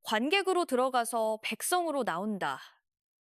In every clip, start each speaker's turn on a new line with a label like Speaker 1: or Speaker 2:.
Speaker 1: 관객으로 들어가서 백성으로 나온다.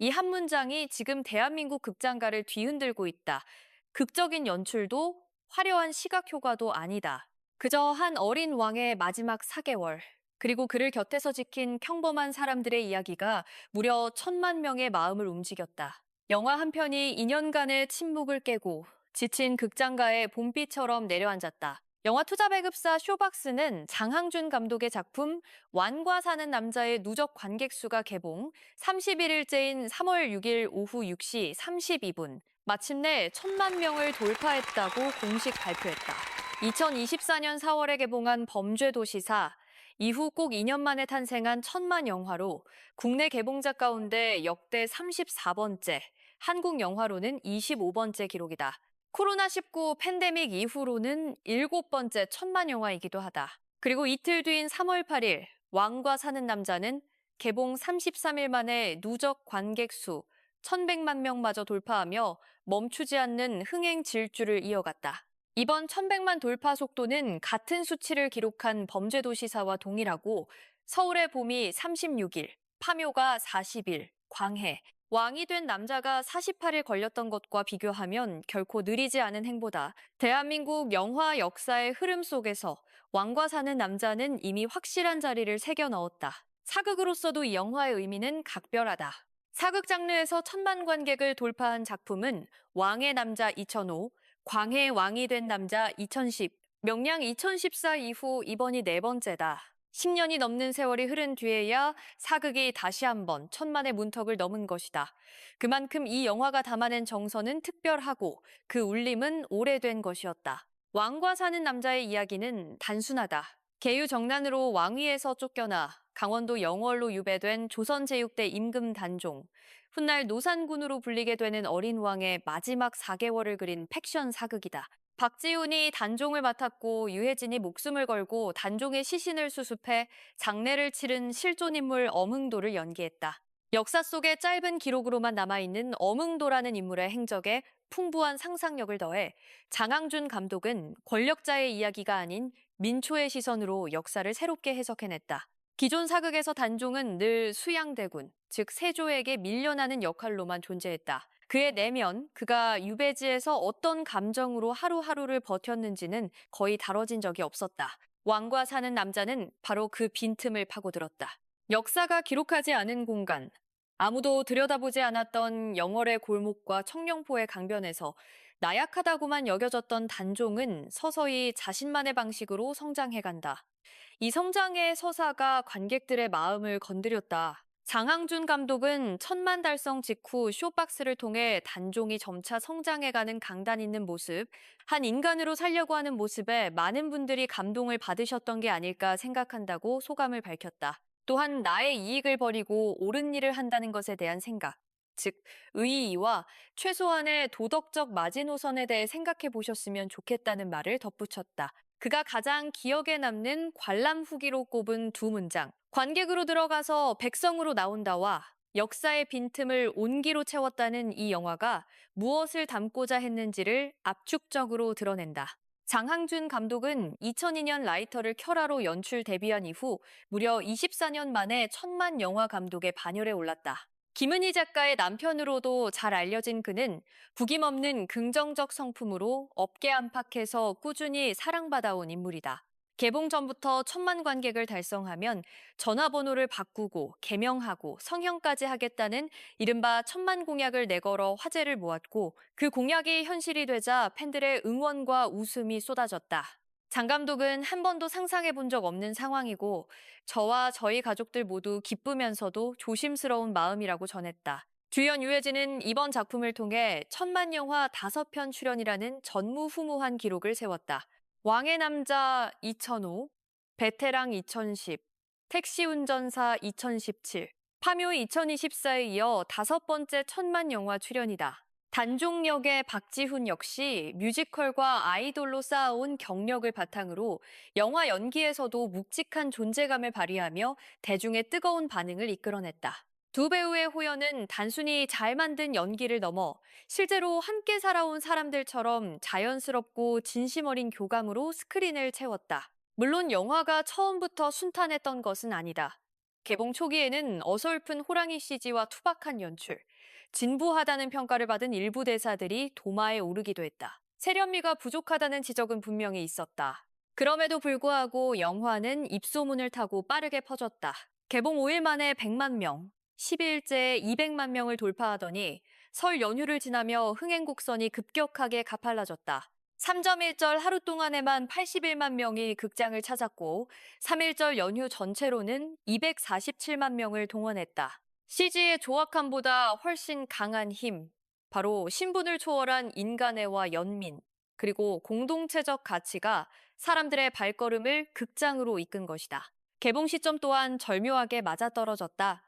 Speaker 1: 이 한 문장이 지금 대한민국 극장가를 뒤흔들고 있다. 극적인 연출도 화려한 시각 효과도 아니다. 그저 한 어린 왕의 마지막 4개월, 그리고 그를 곁에서 지킨 평범한 사람들의 이야기가 무려 1,000만 명의 마음을 움직였다. 영화 한 편이 2년간의 침묵을 깨고 지친 극장가의 봄비처럼 내려앉았다. 영화 투자배급사 쇼박스는 장항준 감독의 작품 완과 사는 남자의 누적 관객 수가 개봉 31일째인 3월 6일 오후 6시 32분 마침내 1,000만 명을 돌파했다고 공식 발표했다. 2024년 4월에 개봉한 범죄도시사, 이후 꼭 2년 만에 탄생한 천만 영화로 국내 개봉작 가운데 역대 34번째, 한국 영화로는 25번째 기록이다. 코로나19 팬데믹 이후로는 7번째 천만 영화이기도 하다. 그리고 이틀 뒤인 3월 8일 왕과 사는 남자는 개봉 33일 만에 누적 관객 수 1,100만 명마저 돌파하며 멈추지 않는 흥행 질주를 이어갔다. 이번 1,100만 돌파 속도는 같은 수치를 기록한 범죄도시사와 동일하고 서울의 봄이 36일, 파묘가 40일, 광해, 왕이 된 남자가 48일 걸렸던 것과 비교하면 결코 느리지 않은 행보다. 대한민국 영화 역사의 흐름 속에서 왕과 사는 남자는 이미 확실한 자리를 새겨 넣었다. 사극으로서도 이 영화의 의미는 각별하다. 사극 장르에서 1,000만 관객을 돌파한 작품은 왕의 남자 2005, 광해의 왕이 된 남자 2010, 명량 2014 이후 이번이 4번째다. 10년이 넘는 세월이 흐른 뒤에야 사극이 다시 한번 1,000만의 문턱을 넘은 것이다. 그만큼 이 영화가 담아낸 정서는 특별하고 그 울림은 오래된 것이었다. 왕과 사는 남자의 이야기는 단순하다. 계유정난으로 왕위에서 쫓겨나 강원도 영월로 유배된 조선제육대 임금 단종, 훗날 노산군으로 불리게 되는 어린 왕의 마지막 4개월을 그린 팩션 사극이다. 박지훈이 단종을 맡았고 유해진이 목숨을 걸고 단종의 시신을 수습해 장례를 치른 실존인물 엄흥도를 연기했다. 역사 속의 짧은 기록으로만 남아있는 엄흥도라는 인물의 행적에 풍부한 상상력을 더해 장항준 감독은 권력자의 이야기가 아닌 민초의 시선으로 역사를 새롭게 해석해냈다. 기존 사극에서 단종은 늘 수양대군, 즉 세조에게 밀려나는 역할로만 존재했다. 그의 내면, 그가 유배지에서 어떤 감정으로 하루하루를 버텼는지는 거의 다뤄진 적이 없었다. 왕과 사는 남자는 바로 그 빈틈을 파고들었다. 역사가 기록하지 않은 공간, 아무도 들여다보지 않았던 영월의 골목과 청룡포의 강변에서 나약하다고만 여겨졌던 단종은 서서히 자신만의 방식으로 성장해간다. 이 성장의 서사가 관객들의 마음을 건드렸다. 장항준 감독은 1,000만 달성 직후 쇼박스를 통해 단종이 점차 성장해가는 강단 있는 모습, 한 인간으로 살려고 하는 모습에 많은 분들이 감동을 받으셨던 게 아닐까 생각한다고 소감을 밝혔다. 또한 나의 이익을 버리고 옳은 일을 한다는 것에 대한 생각, 즉 의의와 최소한의 도덕적 마지노선에 대해 생각해 보셨으면 좋겠다는 말을 덧붙였다. 그가 가장 기억에 남는 관람 후기로 꼽은 2문장. 관객으로 들어가서 백성으로 나온다와 역사의 빈틈을 온기로 채웠다는 이 영화가 무엇을 담고자 했는지를 압축적으로 드러낸다. 장항준 감독은 2002년 라이터를 켜라로 연출 데뷔한 이후 무려 24년 만에 1,000만 영화 감독의 반열에 올랐다. 김은희 작가의 남편으로도 잘 알려진 그는 북임없는 긍정적 성품으로 업계 안팎에서 꾸준히 사랑받아온 인물이다. 개봉 전부터 1,000만 관객을 달성하면 전화번호를 바꾸고 개명하고 성형까지 하겠다는 이른바 1,000만 공약을 내걸어 화제를 모았고 그 공약이 현실이 되자 팬들의 응원과 웃음이 쏟아졌다. 장 감독은 한 번도 상상해 본 적 없는 상황이고 저와 저희 가족들 모두 기쁘면서도 조심스러운 마음이라고 전했다. 주연 유해진은 이번 작품을 통해 1,000만 영화 5편 출연이라는 전무후무한 기록을 세웠다. 왕의 남자 2005, 베테랑 2010, 택시 운전사 2017, 파묘 2024에 이어 5번째 1,000만 영화 출연이다. 단종 역의 박지훈 역시 뮤지컬과 아이돌로 쌓아온 경력을 바탕으로 영화 연기에서도 묵직한 존재감을 발휘하며 대중의 뜨거운 반응을 이끌어냈다. 2배우의 호연은 단순히 잘 만든 연기를 넘어 실제로 함께 살아온 사람들처럼 자연스럽고 진심 어린 교감으로 스크린을 채웠다. 물론 영화가 처음부터 순탄했던 것은 아니다. 개봉 초기에는 어설픈 호랑이 CG와 투박한 연출, 진부하다는 평가를 받은 일부 대사들이 도마에 오르기도 했다. 세련미가 부족하다는 지적은 분명히 있었다. 그럼에도 불구하고 영화는 입소문을 타고 빠르게 퍼졌다. 개봉 5일 만에 100만 명, 10일째 200만 명을 돌파하더니 설 연휴를 지나며 흥행 곡선이 급격하게 가팔라졌다. 3.1절 하루 동안에만 81만 명이 극장을 찾았고 3.1절 연휴 전체로는 247만 명을 동원했다. CG의 조악함보다 훨씬 강한 힘, 바로 신분을 초월한 인간애와 연민, 그리고 공동체적 가치가 사람들의 발걸음을 극장으로 이끈 것이다. 개봉 시점 또한 절묘하게 맞아떨어졌다.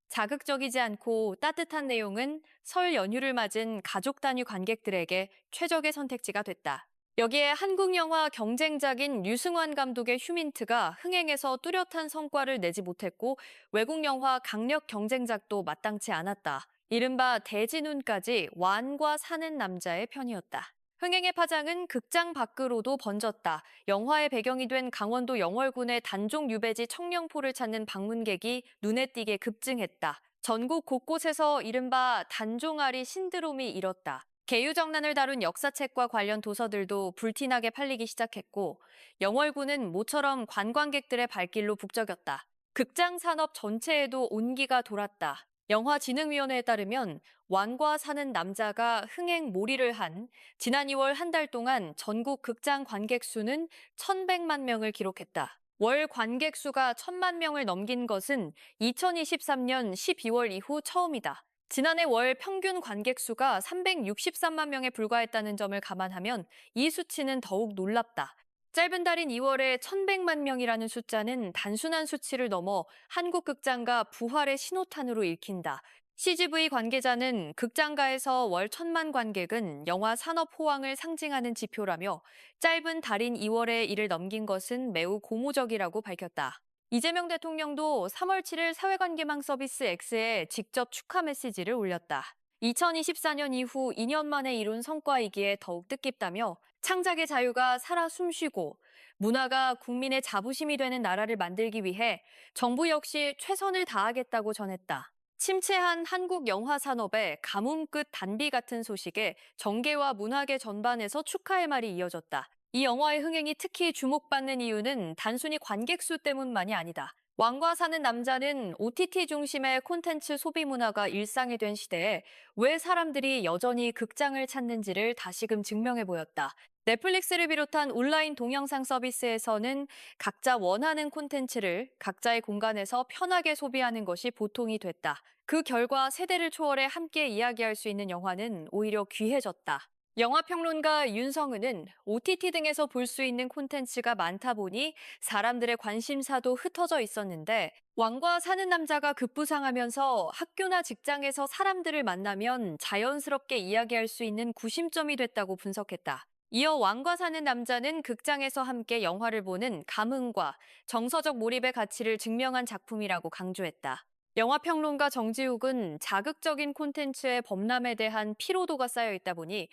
Speaker 1: 자극적이지 않고 따뜻한 내용은 설 연휴를 맞은 가족 단위 관객들에게 최적의 선택지가 됐다. 여기에 한국 영화 경쟁작인 류승환 감독의 휴민트가 흥행에서 뚜렷한 성과를 내지 못했고 외국 영화 강력 경쟁작도 마땅치 않았다. 이른바 대진운까지 완과 사는 남자의 편이었다. 흥행의 파장은 극장 밖으로도 번졌다. 영화의 배경이 된 강원도 영월군의 단종 유배지 청령포를 찾는 방문객이 눈에 띄게 급증했다. 전국 곳곳에서 이른바 단종아리 신드롬이 일었다. 계유정난을 다룬 역사책과 관련 도서들도 불티나게 팔리기 시작했고 영월군은 모처럼 관광객들의 발길로 북적였다. 극장 산업 전체에도 온기가 돌았다. 영화진흥위원회에 따르면 왕과 사는 남자가 흥행 몰이를 한 지난 2월 한 달 동안 전국 극장 관객 수는 1,100만 명을 기록했다. 월 관객 수가 1,000만 명을 넘긴 것은 2023년 12월 이후 처음이다. 지난해 월 평균 관객 수가 363만 명에 불과했다는 점을 감안하면 이 수치는 더욱 놀랍다. 짧은 달인 2월에 1,100만 명이라는 숫자는 단순한 수치를 넘어 한국 극장가 부활의 신호탄으로 읽힌다. CGV 관계자는 극장가에서 월 1,000만 관객은 영화 산업 호황을 상징하는 지표라며 짧은 달인 2월에 이를 넘긴 것은 매우 고무적이라고 밝혔다. 이재명 대통령도 3월 7일 사회관계망 서비스 X에 직접 축하 메시지를 올렸다. 2024년 이후 2년 만에 이룬 성과이기에 더욱 뜻깊다며 창작의 자유가 살아 숨쉬고 문화가 국민의 자부심이 되는 나라를 만들기 위해 정부 역시 최선을 다하겠다고 전했다. 침체한 한국 영화 산업의 가뭄 끝 단비 같은 소식에 정계와 문화계 전반에서 축하의 말이 이어졌다. 이 영화의 흥행이 특히 주목받는 이유는 단순히 관객 수 때문만이 아니다. 왕과 사는 남자는 OTT 중심의 콘텐츠 소비 문화가 일상이 된 시대에 왜 사람들이 여전히 극장을 찾는지를 다시금 증명해 보였다. 넷플릭스를 비롯한 온라인 동영상 서비스에서는 각자 원하는 콘텐츠를 각자의 공간에서 편하게 소비하는 것이 보통이 됐다. 그 결과 세대를 초월해 함께 이야기할 수 있는 영화는 오히려 귀해졌다. 영화평론가 윤성은은 OTT 등에서 볼 수 있는 콘텐츠가 많다 보니 사람들의 관심사도 흩어져 있었는데 왕과 사는 남자가 급부상하면서 학교나 직장에서 사람들을 만나면 자연스럽게 이야기할 수 있는 구심점이 됐다고 분석했다. 이어 왕과 사는 남자는 극장에서 함께 영화를 보는 감흥과 정서적 몰입의 가치를 증명한 작품이라고 강조했다. 영화평론가 정지욱은 자극적인 콘텐츠의 범람에 대한 피로도가 쌓여 있다 보니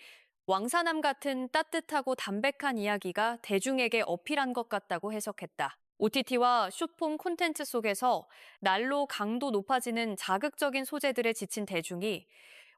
Speaker 1: 왕사남 같은 따뜻하고 담백한 이야기가 대중에게 어필한 것 같다고 해석했다. OTT와 숏폼 콘텐츠 속에서 날로 강도 높아지는 자극적인 소재들에 지친 대중이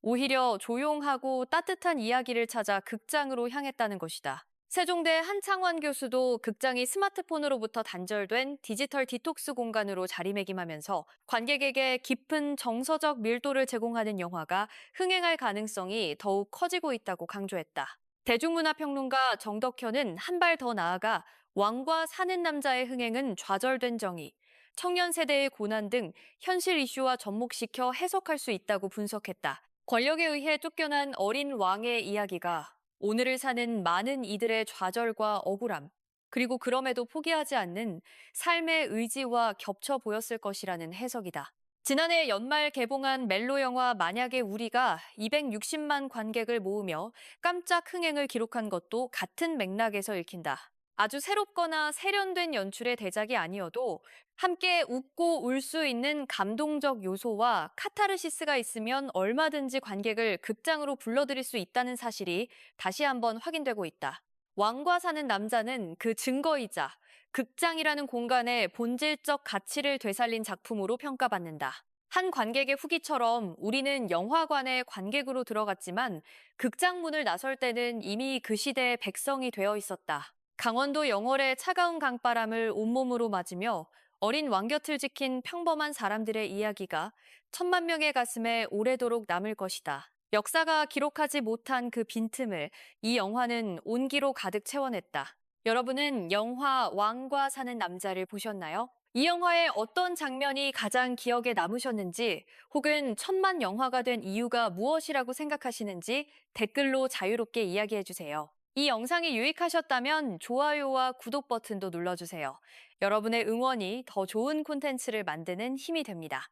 Speaker 1: 오히려 조용하고 따뜻한 이야기를 찾아 극장으로 향했다는 것이다. 세종대 한창원 교수도 극장이 스마트폰으로부터 단절된 디지털 디톡스 공간으로 자리매김하면서 관객에게 깊은 정서적 밀도를 제공하는 영화가 흥행할 가능성이 더욱 커지고 있다고 강조했다. 대중문화평론가 정덕현은 한 발 더 나아가 왕과 사는 남자의 흥행은 좌절된 정의, 청년 세대의 고난 등 현실 이슈와 접목시켜 해석할 수 있다고 분석했다. 권력에 의해 쫓겨난 어린 왕의 이야기가 오늘을 사는 많은 이들의 좌절과 억울함, 그리고 그럼에도 포기하지 않는 삶의 의지와 겹쳐 보였을 것이라는 해석이다. 지난해 연말 개봉한 멜로 영화 만약의 우리가 260만 관객을 모으며 깜짝 흥행을 기록한 것도 같은 맥락에서 읽힌다. 아주 새롭거나 세련된 연출의 대작이 아니어도 함께 웃고 울 수 있는 감동적 요소와 카타르시스가 있으면 얼마든지 관객을 극장으로 불러들일 수 있다는 사실이 다시 한번 확인되고 있다. 왕과 사는 남자는 그 증거이자 극장이라는 공간의 본질적 가치를 되살린 작품으로 평가받는다. 한 관객의 후기처럼 우리는 영화관에 관객으로 들어갔지만 극장 문을 나설 때는 이미 그 시대의 백성이 되어 있었다. 강원도 영월의 차가운 강바람을 온몸으로 맞으며 어린 왕곁을 지킨 평범한 사람들의 이야기가 천만 명의 가슴에 오래도록 남을 것이다. 역사가 기록하지 못한 그 빈틈을 이 영화는 온기로 가득 채워냈다. 여러분은 영화 왕과 사는 남자를 보셨나요? 이 영화의 어떤 장면이 가장 기억에 남으셨는지, 혹은 천만 영화가 된 이유가 무엇이라고 생각하시는지 댓글로 자유롭게 이야기해 주세요. 이 영상이 유익하셨다면 좋아요와 구독 버튼도 눌러주세요. 여러분의 응원이 더 좋은 콘텐츠를 만드는 힘이 됩니다.